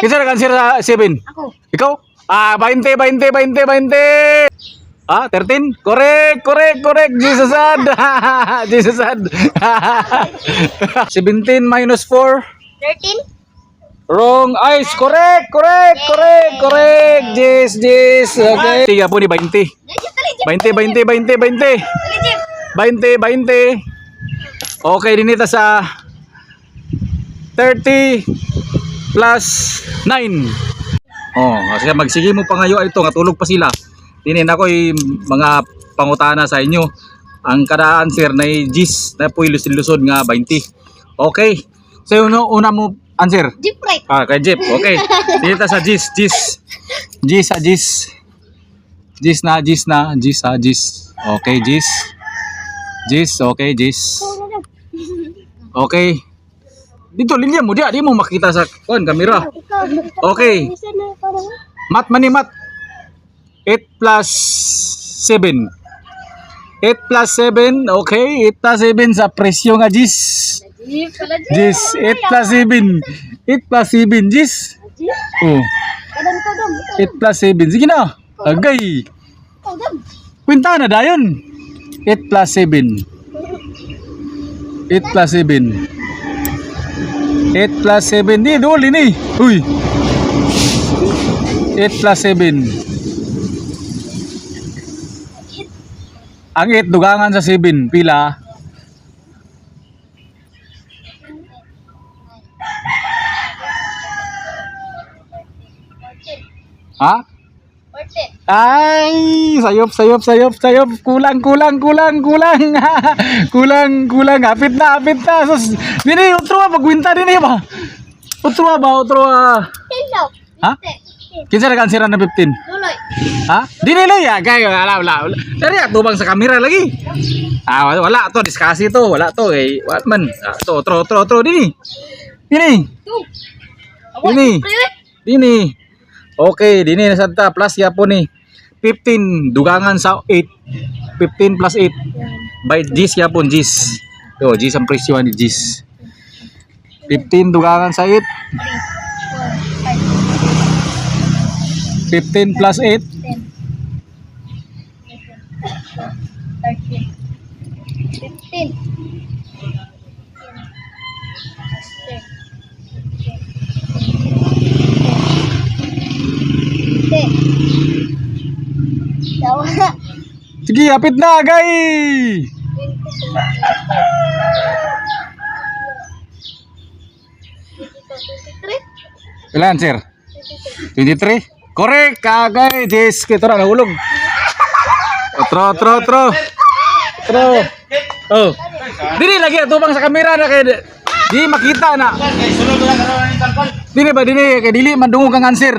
Kinsa nag-answer sa 7? Ako. Ikaw? 20, 20, 20, 20. 13? Correct. Jesus ad. Jesus ad. 17 minus 4. 13. Wrong. Ay, correct. Yes. Okay. Tiga po ni 20. 20. 20. 20. Okay, dinita sa 30 plus 9. Kasi magsige mo pa ngayo ito, nga tulog pa sila. Dinin ako mga pangutana sa inyo. Ang kada answer na Gis na po ilusod nga 20. Okay. So una mo answer. Jeep right. Kay Jeep. Okay. Dito sa Gis. Gis. Okay, Gis. Okay, Gis. Okay. Dito linya mo dia, di mo makita sa kamera. Okay. Mat. 8 plus 7. 8 plus 7. Okay, 8 plus 7 sa presyo nga Gis. Gis, 8 plus 7. 8 plus 7, Gis. 8 plus 7. Sige na. Agay. Kwenta na dayon. 8 plus 7. 8 plus 7. 8 plus 7. Di, doon ini. Uy. 8 plus 7. Ang 8 dugangan sa 7. Pila? Ha? 40. Ay, sayop. Kulang. Hapit na. Sus, dini, utro pagwinta dini ba? Utro. Hello. Ha? Kinsa nag-answer na 15? Luloy. Ha? Dini lang ya, kay wala. Dari tubang sa kamera lagi. Wala to, diskusi to, wala to kay what man. To, otro dini. Dini. Okay, dini na sadta plus yapon ni 15 dugangan sa 8. 15 plus 8 by Gis yapon Gis. Gis ang presyo ni Gis. 15 dugangan sa 8. 15 plus 8. 15. Sige, hapit na, gay. Ilan, sir? 23? Correct, kagay. Yes, kita na nahulog. Otro. Oh. Dini lagi tubang sa kamera na kay di makita na. Dini ba kay dili madungog ang answer.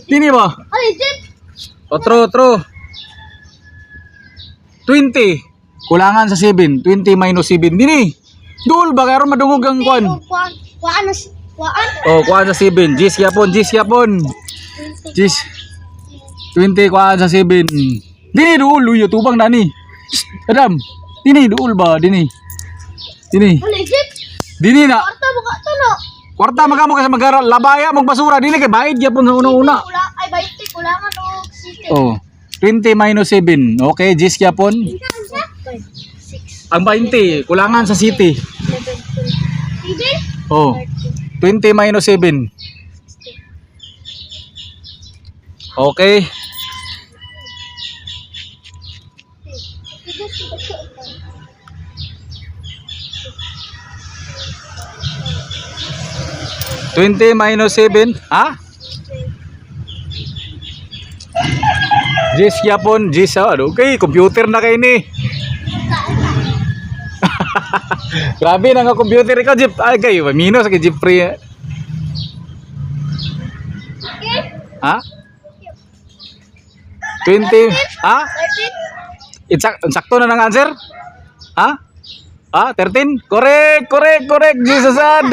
Dini ba? Ay, Jeep. Otro. 20. Kulangan sa 7. 20 minus 7. Dini. Dul ba karon madungog ang kwan? Kuan. Kuan sa 7. Gis yapon. Gis. 20 kuan sa 7. Dini duul luyo tubang na ni. Adam. Dini duul ba dini? Ay, Jeep. Dini na. Kwarta mo ka to no. Kwarta magamo ka sa magara labaya magbasura dini kay bayad yapon sa una-una. Ay, 20 kulangan o city. 20 minus 7. Okay, Gis yapon. 6. Ang 20 kulangan sa city. 7. 20 minus 7. Okay. $20 minus 7. Ha? Gis yapon, Gis. Okay, computer na kayo ni. Grabe na nga computer ikaw, Jeep. Ay, kayo, minus kay Jeep free. Ha? 20. Ha? 13. Sakto na ng answer? Ha? 13? Correct. Jesus ad.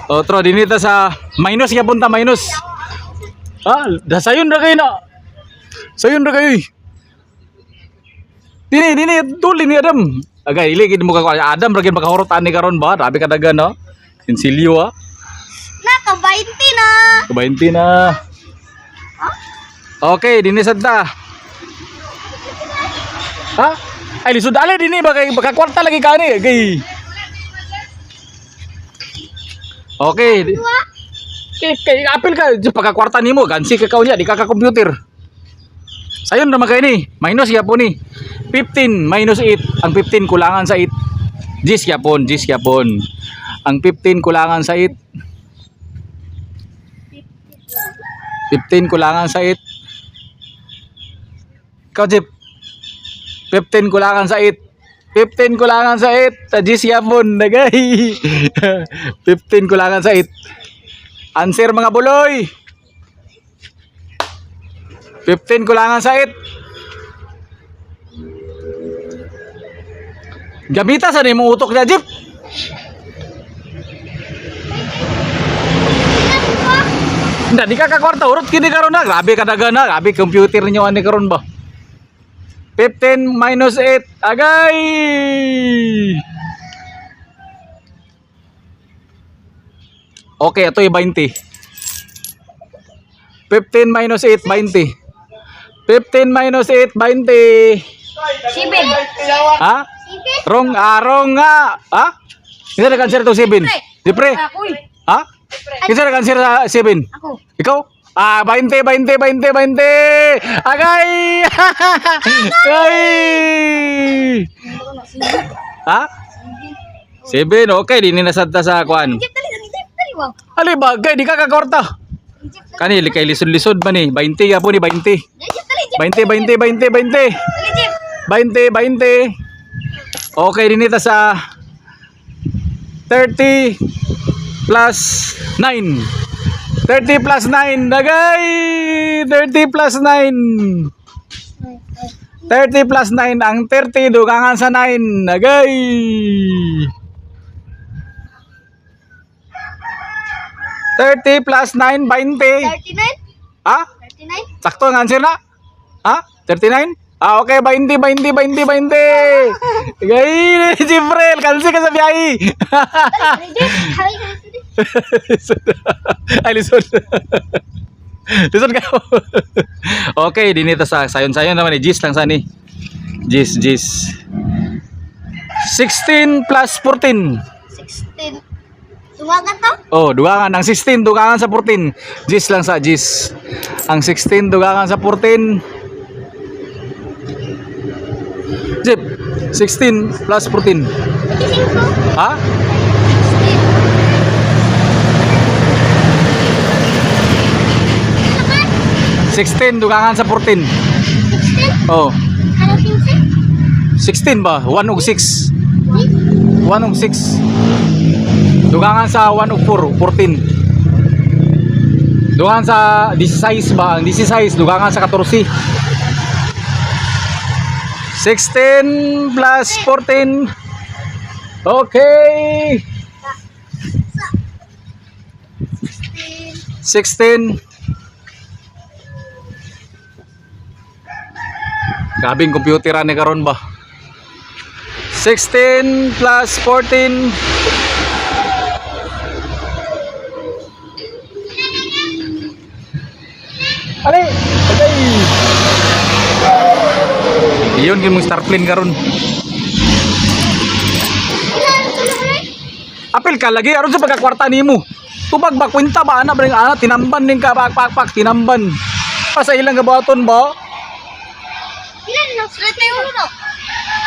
Otro dinita sa minus ya punta minus. Dasayon ra kayo na. Sayon ra kayo. Dini tuli ni Adam. Agay, ili gid mo ka Adam ra gid makahurot ani karon ba? Grabe ka dagan no. Sinsilyo ah. Naka 20 na. 20 na. Okay, dinisad ta. Ha? Ay lisod ali dinhi ba kay kwarta lagi ka ni. Agay. Okay. Kay apil ka pagkakwarta nimo gansi ka kaunya di ka computer. Sayon naman kayo ni. Minus yapon ni. 15 minus 8. Ang 15 kulangan sa 8. 10 yapon. Ang 15 kulangan sa 8. 15 kulangan sa 8. Ikaw, Jeep. 15 kulangan sa 8. 15 kulangan sa 8. 10 yapon. Nagay. 15 kulangan sa 8. Answer mga buloy. 15 kulangan sa 8. Gamita sa nimo utok na Jeep. Hindi di ka kakwarta urot kini karon na. Grabe ka daga na. Grabe computer ninyo ani karon ba. 15 minus 8. Agay. Okay, ito yung 20. 15 minus 8, 20. 15 minus 8, 20. 7. Ha? Wrong, wrong nga. Ha? Kinsa nag-answer to 7? Siyempre. Ako eh. Ha? Kinsa nag-answer sa 7? Ako. Ikaw? 20, 20, 20, 20. Agay! Ay! Ha? 7, okay. Di ninasad ta sa kwan. Egypt dali wow. Ali bagay, di ka kakwarta. Kani, kay lisod-lisod ba ni? 20 ya po ni, 20. Egypt dali. 20, 20, 20, 20. Egypt. 20, 20. Okay, dinita sa 30 plus 9. 30 plus 9. Nagay! 30 plus 9. 30 plus 9. Ang 30, dugangan sa 9. Nagay! 30 plus 9, 20. 39. Ha? 39. Sakto ang answer na? Ha? 39? Okay, 20, 20, 20, 20. Gay, Jibril, kansi ka sa biyahe. Ay, lisod. Lisod ka. Okay, dinito sa sayon-sayon naman. Gis lang sani. Gis. 16 plus 14. 16. Tumagan to? Oh, dugangan. Ang 16, dugangan sa 14. Gis lang sa gis. Ang 16, dugangan sa 14. Jeep, 16 plus 14. 25. Ha? 16, dugangan sa 14. 16. Oh, Ano 15? 16 ba? 1 og 6. 1 og 6. Dugangan sa 1 og 4, 14. Dugangan sa 16 ba? Ang 16 dugangan sa 14. 16 plus 14. Okay. 16. Grabing computeran ni karon ba? 16 plus 14. Ali, okay. Iyon yung star plane karon. Apil ka lagi aron sa pagkakwarta nimo. Tubag ba kwenta ba ana bring ana tinamban ning ka pak tinamban. Pa sa ilang gabaton ba? Ilan na? 31 no?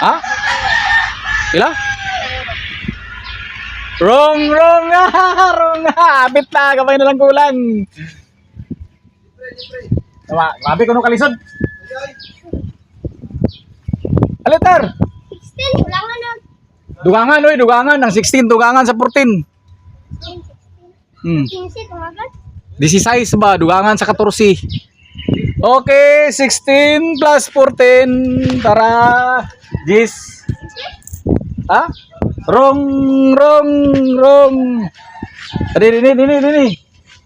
Ha? Ila? Wrong nga, wrong nga. Abit na, kamay na lang kulang. Tama, grabe ko nung kalisod. Aliter. 16. Wala nga na. Dugangan, oy, dugangan. Ang 16, dugangan sa 14. 15. Tumagan. 16 ba? Dugangan sa 14. Okay, 16 plus 14. Tara. 10. Ha? Wrong.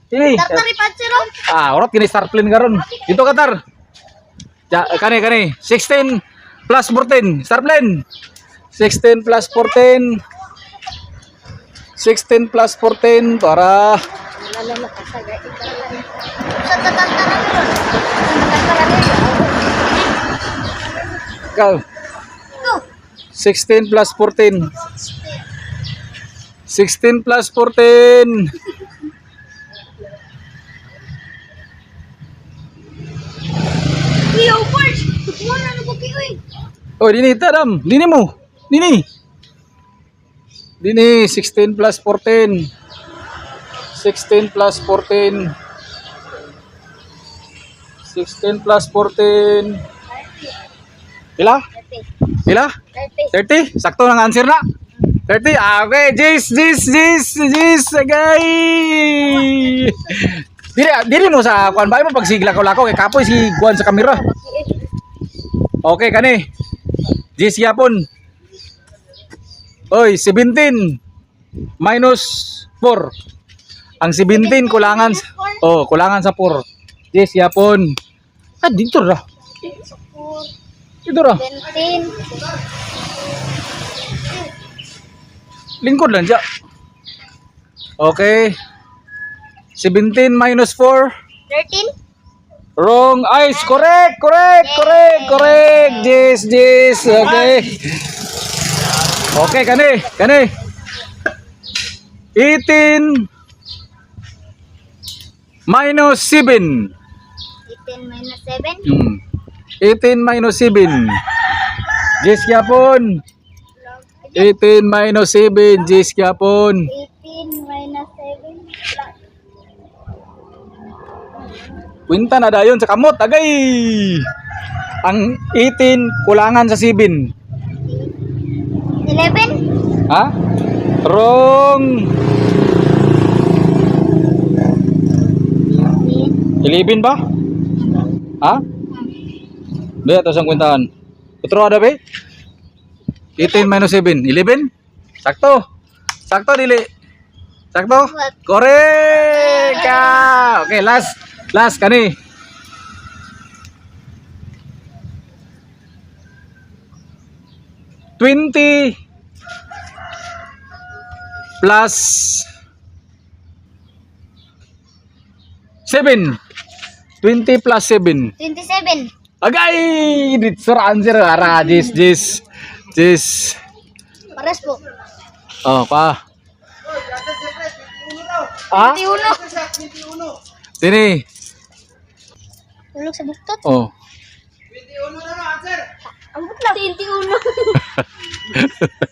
Dini. Tartari pansero. Orat kini star plane karon. Dito Qatar. Kani 16 plus 14 star plane. 16 plus 14. 16 plus 14 para Sa tatantaran mo. Tatantaran mo. ikaw. Ito. 16 plus 14. 16 plus 14. Iyo, Bart. Wala na ba kayo eh? Oh, dini tadam. Dini mo. Dini. Dini 16 plus 14. 16 plus 14. 16 plus 14. Pila? Pila? 30. 30? Sakto ng answer na. 30? Ah, okay. Jis. Okay. Dili mo sa kuan ba mo pag sigla ko lako kay kapoy si kuan sa kamera. Okay kani. Jis yapon. Oy, 17 minus 4. Ang 17 kulangan kulangan sa 4. Jis yapon. Ah, dito ra. Dito ra. 17. Lingkod lang siya. Okay. 17 minus 4. 13. Wrong. Ay, correct. Yes. Okay. Okay, kani. 18 minus 7. 18 minus 7. 18 minus 7. Yes, yapon. 18 minus 7. Yes, yapon. 18 minus 7. Kwinta na dayon sa kamot, agay. Ang 18 kulangan sa 7. 11. Ha? Wrong. 11 ba? Ha? Be, ito sang kwintahan. Putro ada be? 18 minus 7. 11? Sakto. Sakto, dili. Sakto? Correct! Ah! Okay, last kani. $20 plus 7. 20 plus 7. 27. Agay! Dito answer. Ara, Jis. Paras po. Oh, pa. Ah? 21. Sini. Tulog sa buktot. Oh. Ang buktot. 21.